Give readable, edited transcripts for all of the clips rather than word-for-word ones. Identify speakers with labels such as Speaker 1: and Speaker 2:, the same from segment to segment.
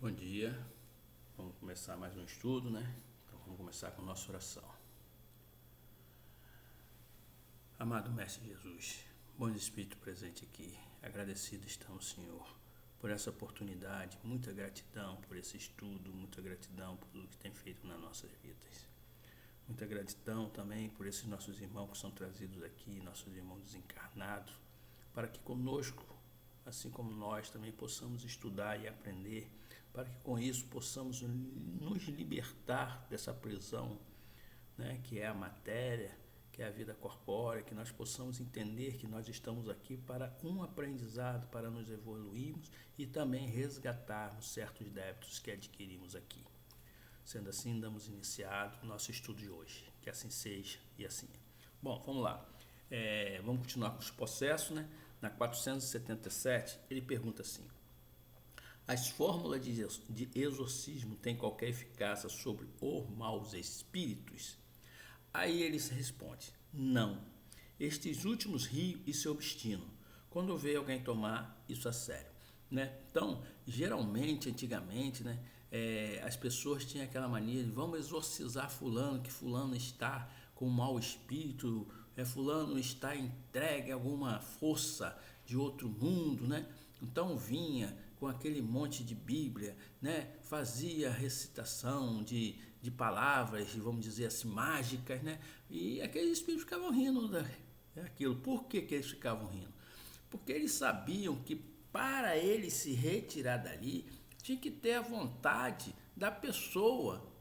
Speaker 1: Bom dia, vamos começar mais um estudo, né? Então vamos começar com a nossa oração. Amado Mestre Jesus, bom Espírito presente aqui, agradecido estamos, Senhor, por essa oportunidade, muita gratidão por esse estudo, muita gratidão por tudo que tem feito nas nossas vidas. Muita gratidão também por esses nossos irmãos que são trazidos aqui, nossos irmãos desencarnados, para que conosco, assim como nós, também possamos estudar e aprender, para que com isso possamos nos libertar dessa prisão, né, que é a matéria, que é a vida corpórea, que nós possamos entender que nós estamos aqui para um aprendizado, para nos evoluirmos e também resgatarmos certos débitos que adquirimos aqui. Sendo assim, damos iniciado o nosso estudo de hoje. Que assim seja e assim é. Bom, vamos lá. Vamos continuar com os processos, né? Na 477, ele pergunta assim: as fórmulas de exorcismo têm qualquer eficácia sobre os maus espíritos? Aí ele responde: não. Estes últimos riam e se obstinam quando vê alguém tomar isso a sério, né? Então, geralmente, antigamente, né, as pessoas tinham aquela mania de vamos exorcizar fulano, que fulano está com um mau espírito, fulano está entregue a alguma força de outro mundo, né? Então vinha com aquele monte de Bíblia, né? Fazia recitação de palavras, vamos dizer assim, mágicas, né? E aqueles espíritos ficavam rindo daquilo. Por que eles ficavam rindo? Porque eles sabiam que para ele se retirar dali, tinha que ter a vontade da pessoa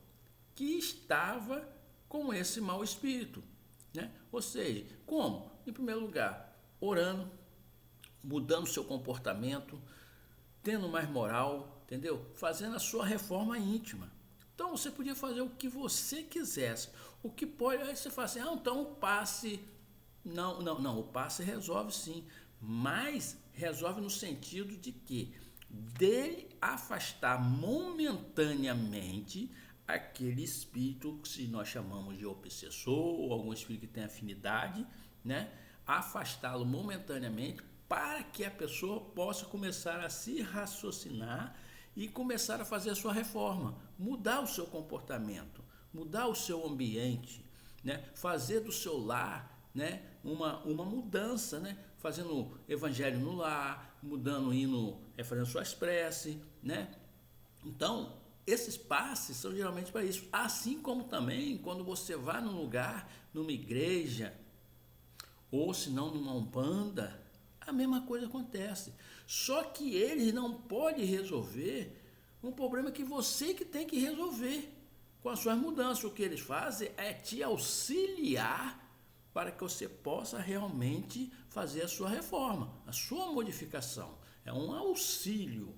Speaker 1: que estava com esse mau espírito, né? Ou seja, como? Em primeiro lugar, orando, mudando seu comportamento, tendo mais moral, entendeu? Fazendo a sua reforma íntima. Então você podia fazer o que você quisesse. O que pode, aí você fala assim, então o passe. Não, o passe resolve sim, mas resolve no sentido de que dele afastar momentaneamente aquele espírito que nós chamamos de obsessor ou algum espírito que tem afinidade, né? Afastá-lo momentaneamente para que a pessoa possa começar a se raciocinar e começar a fazer a sua reforma, mudar o seu comportamento, mudar o seu ambiente, né? Fazer do seu lar, né, uma mudança, né? Fazendo evangelho no lar, mudando o hino, fazendo suas preces, né? Então, esses passes são geralmente para isso. Assim como também quando você vai num lugar, numa igreja, ou se não numa umbanda, a mesma coisa acontece. Só que eles não podem resolver um problema que você que tem que resolver com as suas mudanças. O que eles fazem é te auxiliar para que você possa realmente fazer a sua reforma, a sua modificação. É um auxílio,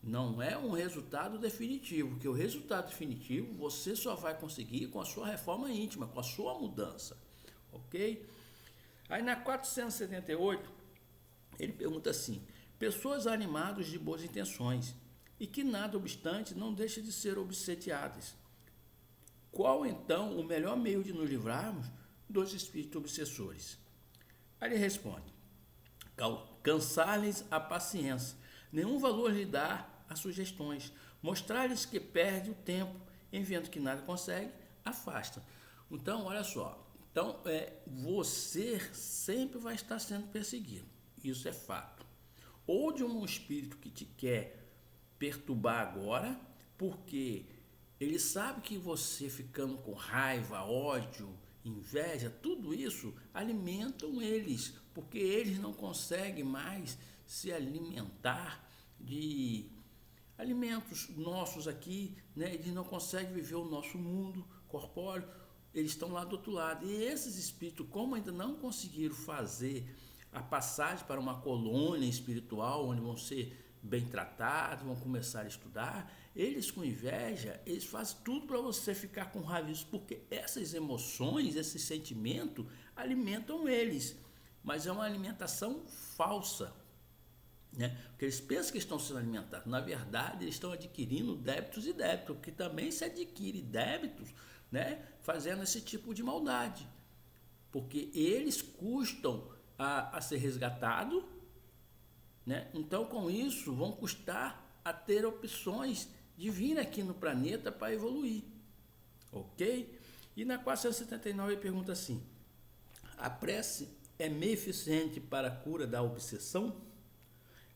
Speaker 1: não é um resultado definitivo, porque o resultado definitivo você só vai conseguir com a sua reforma íntima, com a sua mudança, ok? Aí na 478, ele pergunta assim: pessoas animadas de boas intenções e que nada obstante não deixam de ser obsediadas. Qual então o melhor meio de nos livrarmos dos espíritos obsessores? Aí ele responde: cansar-lhes a paciência, nenhum valor lhe dá a sugestões, mostrar-lhes que perde o tempo, em vendo que nada consegue, afasta. Então, olha só, então você sempre vai estar sendo perseguido, isso é fato. Ou de um espírito que te quer perturbar agora, porque ele sabe que você ficando com raiva, ódio, inveja, tudo isso alimentam eles, porque eles não conseguem mais se alimentar de alimentos nossos aqui, né? Eles não conseguem viver o nosso mundo corpóreo, eles estão lá do outro lado. E esses espíritos, como ainda não conseguiram fazer a passagem para uma colônia espiritual, onde vão ser bem tratados, vão começar a estudar, eles com inveja, eles fazem tudo para você ficar com raiva, porque essas emoções, esse sentimento alimentam eles, mas é uma alimentação falsa, né? Porque eles pensam que estão sendo alimentados, na verdade eles estão adquirindo débitos e débitos, porque também se adquire débitos, né, fazendo esse tipo de maldade, porque eles custam a ser resgatado, né? Então com isso vão custar a ter opções de vir aqui no planeta para evoluir, ok? E na 479 ele pergunta assim: a prece é meio eficiente para a cura da obsessão?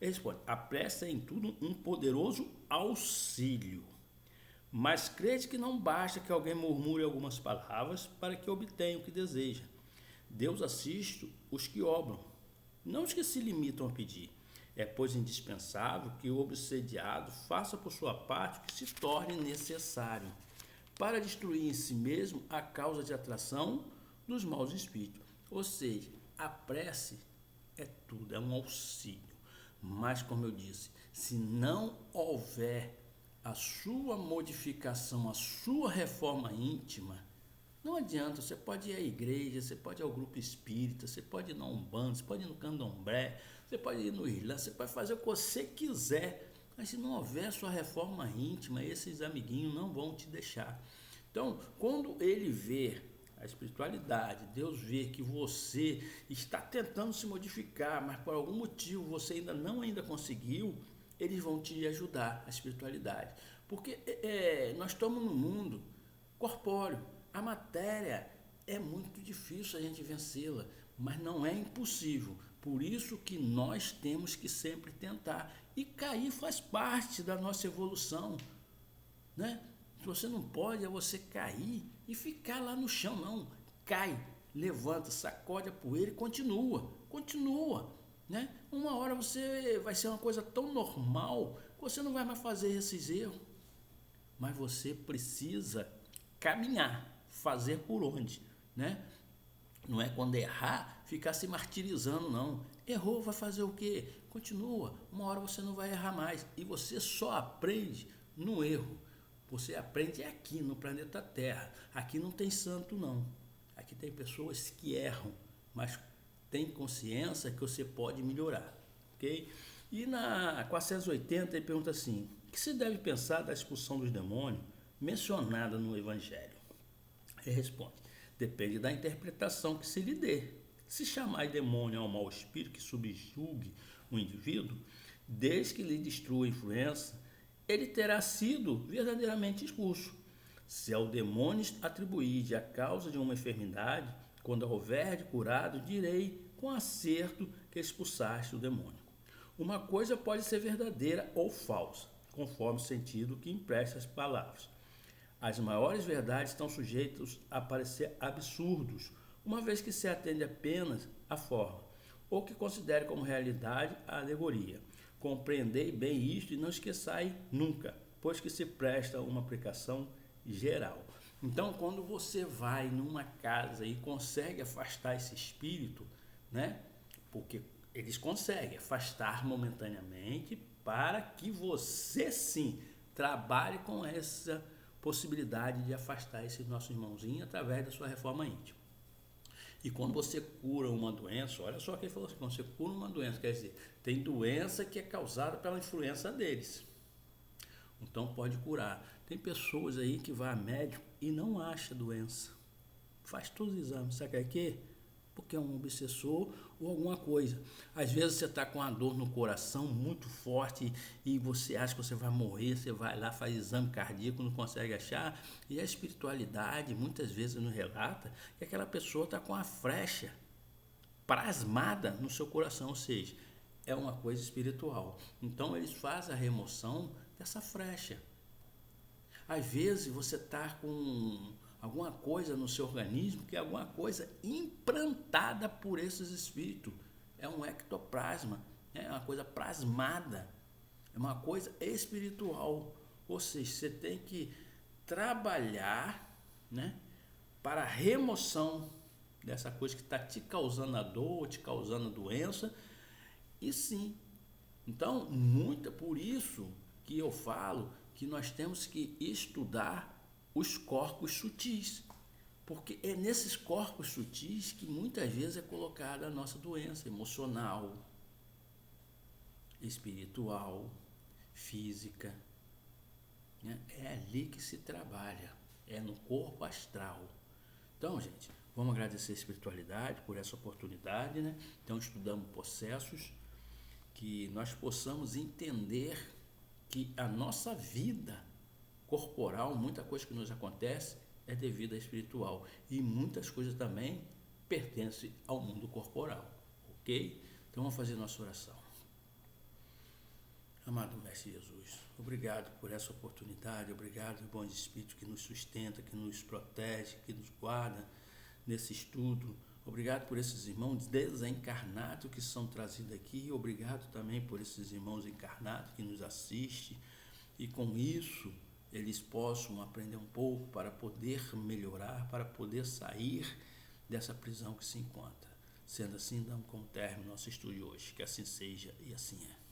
Speaker 1: Ele responde: a prece é em tudo um poderoso auxílio, mas crede que não basta que alguém murmure algumas palavras para que obtenha o que deseja. Deus assiste os que obram, não os que se limitam a pedir. É, pois, indispensável que o obsediado faça por sua parte o que se torne necessário para destruir em si mesmo a causa de atração dos maus espíritos. Ou seja, a prece é tudo, é um auxílio. Mas, como eu disse, se não houver a sua modificação, a sua reforma íntima, não adianta. Você pode ir à igreja, você pode ir ao grupo espírita, você pode ir na Umbanda, você pode ir no Candomblé, você pode ir no Islã, você pode fazer o que você quiser, mas se não houver a sua reforma íntima, esses amiguinhos não vão te deixar. Então, quando ele vê a espiritualidade, Deus vê que você está tentando se modificar, mas por algum motivo você ainda conseguiu, eles vão te ajudar, a espiritualidade. Porque nós estamos num mundo corpóreo. A matéria é muito difícil a gente vencê-la, mas não é impossível. Por isso que nós temos que sempre tentar. E cair faz parte da nossa evolução, né? Você não pode você cair e ficar lá no chão, não. Cai, levanta, sacode a poeira e continua, né? Uma hora você vai ser uma coisa tão normal que você não vai mais fazer esses erros. Mas você precisa caminhar, fazer por onde, né? Não é quando errar, ficar se martirizando, não. Errou, vai fazer o quê? Continua. Uma hora você não vai errar mais. E você só aprende no erro. Você aprende aqui no planeta Terra. Aqui não tem santo, não. Aqui tem pessoas que erram, mas tem consciência que você pode melhorar, ok? E na 480 ele pergunta assim: o que se deve pensar da expulsão dos demônios mencionada no Evangelho? Ele responde: depende da interpretação que se lhe dê. Se chamar de demônio ao mau espírito que subjugue o indivíduo, desde que lhe destrua a influência, ele terá sido verdadeiramente expulso. Se ao demônio atribuir a causa de uma enfermidade, quando houver de curado, direi com acerto que expulsaste o demônio. Uma coisa pode ser verdadeira ou falsa, conforme o sentido que empresta as palavras. As maiores verdades estão sujeitas a parecer absurdos, uma vez que se atende apenas à forma, ou que considere como realidade a alegoria. Compreendei bem isto e não esqueçai nunca, pois que se presta uma aplicação geral. Então, quando você vai numa casa e consegue afastar esse espírito, né? Porque eles conseguem afastar momentaneamente para que você sim trabalhe com essa possibilidade de afastar esse nosso irmãozinho através da sua reforma íntima. E quando você cura uma doença, olha só que ele falou assim: quando você cura uma doença, quer dizer, tem doença que é causada pela influência deles. Então pode curar. Tem pessoas aí que vai a médico e não acha doença. Faz todos os exames, sabe o que é? Porque é um obsessor ou alguma coisa. Às vezes você está com uma dor no coração muito forte e você acha que você vai morrer, você vai lá, faz exame cardíaco, não consegue achar. E a espiritualidade muitas vezes nos relata que aquela pessoa está com a flecha plasmada no seu coração, ou seja, é uma coisa espiritual. Então eles fazem a remoção dessa flecha. Às vezes você está com alguma coisa no seu organismo, que é alguma coisa implantada por esses espíritos. É um ectoplasma, é uma coisa plasmada, é uma coisa espiritual. Ou seja, você tem que trabalhar, né, para a remoção dessa coisa que está te causando a dor, te causando a doença. E sim, então, por isso que eu falo que nós temos que estudar os corpos sutis, porque é nesses corpos sutis que muitas vezes é colocada a nossa doença emocional, espiritual, física, né? É ali que se trabalha, é no corpo astral. Então, gente, vamos agradecer a espiritualidade por essa oportunidade, né? Então, estudamos processos, que nós possamos entender que a nossa vida corporal, muita coisa que nos acontece é devido à espiritual e muitas coisas também pertencem ao mundo corporal, ok? Então vamos fazer nossa oração. Amado Mestre Jesus, obrigado por essa oportunidade, obrigado, bom Espírito, que nos sustenta, que nos protege, que nos guarda nesse estudo. Obrigado por esses irmãos desencarnados que são trazidos aqui, obrigado também por esses irmãos encarnados que nos assistem, e com isso eles possam aprender um pouco para poder melhorar, para poder sair dessa prisão que se encontra. Sendo assim, damos como término nosso estudo de hoje. Que assim seja e assim é.